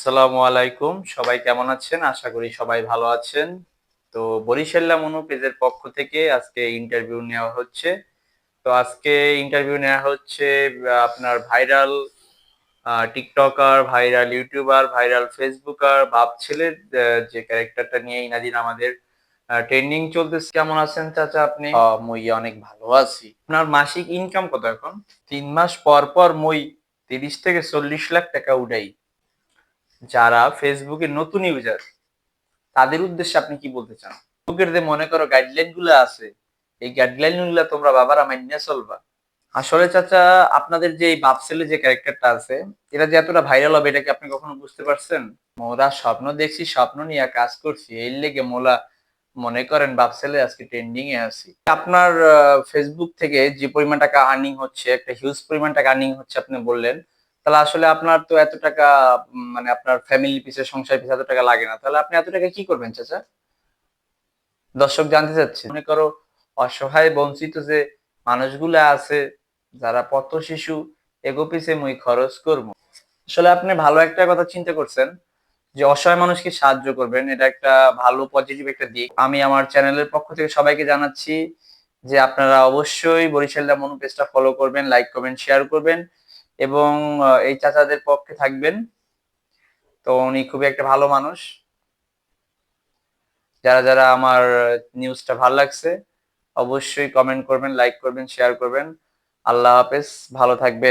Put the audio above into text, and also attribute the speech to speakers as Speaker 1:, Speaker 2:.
Speaker 1: আসসালামু আলাইকুম। সবাই কেমন আছেন? আশা করি সবাই ভালো আছেন। তো বরিশাল্লা মনু পেজের পক্ষ থেকে আজকে ইন্টারভিউ নেওয়া হচ্ছে। তো আজকে ইন্টারভিউ নেওয়া হচ্ছে আপনার viral TikToker, viral YouTuber, viral Facebooker বাপ ছেলের যে ক্যারেক্টারটা নিয়ে ইনাদিন আমাদের ট্রেন্ডিং চলতেছে। কেমন আছেন চাচা আপনি?
Speaker 2: মুই অনেক ভালো আছি।
Speaker 1: আপনার মাসিক ইনকাম কত এখন? ৩ মাস পর পর মই ৩০ থেকে ৪০ লাখ টাকা উঠাই। যারা ফেসবুকের নতুন ইউজার তাদের উদ্দেশ্যে আপনি কি বলতে চান? ফেসবুকের যে মনে করো গাইডলাইন গুলো আছে, এই গাইডলাইন গুলো তোমরা বাবারা মাইন্যা চলবা। আসলে চাচা, আপনাদের যে এই বাপ ছেলে যে ক্যারেক্টারটা আছে, এটা যে এতটা ভাইরাল হবে এটা কি আপনি কখনো বুঝতে পারছেন? মোরা স্বপ্ন দেখছি, স্বপ্ন নিয়ে কাজ করছি, এই লেগে মোলা মনে করেন বাপ ছেলে আজকে ট্রেন্ডিং এ আছি। আপনার ফেসবুক থেকে যে পরিমাণ টাকা আর্নিং হচ্ছে, একটা হিউজ পরিমাণ টাকা আর্নিং হচ্ছে আপনি বললেন, তাহলে আসলে আপনার তো এত টাকা মানে আপনার ফ্যামিলি পিছে, সংসার পিছে এত টাকা লাগে না, তাহলে আপনি এত টাকা কি করবেন চাচা? দর্শক জানতে চাচ্ছে। মনে করো অসহায় বঞ্চিত যে মানুষগুলা আছে, যারা পথ শিশু, এগো পিছে মুই খরচ করবো। আসলে আপনি ভালো একটা কথা চিন্তা করছেন যে অসহায় মানুষকে সাহায্য করবেন, এটা একটা ভালো পজিটিভ একটা দিক। আমি আমার চ্যানেলের পক্ষ থেকে সবাইকে জানাচ্ছি যে আপনারা অবশ্যই বরিশাল মনু পেজটা ফলো করবেন, লাইক করবেন, শেয়ার করবেন এবং এই চাচাদের পক্ষে থাকবেন। তো উনি খুবই একটা ভালো মানুষ। যারা যারা আমার নিউজটা ভালো লাগছে অবশ্যই কমেন্ট করবেন, লাইক করবেন, শেয়ার করবেন। আল্লাহ হাফেজ, ভালো থাকবেন।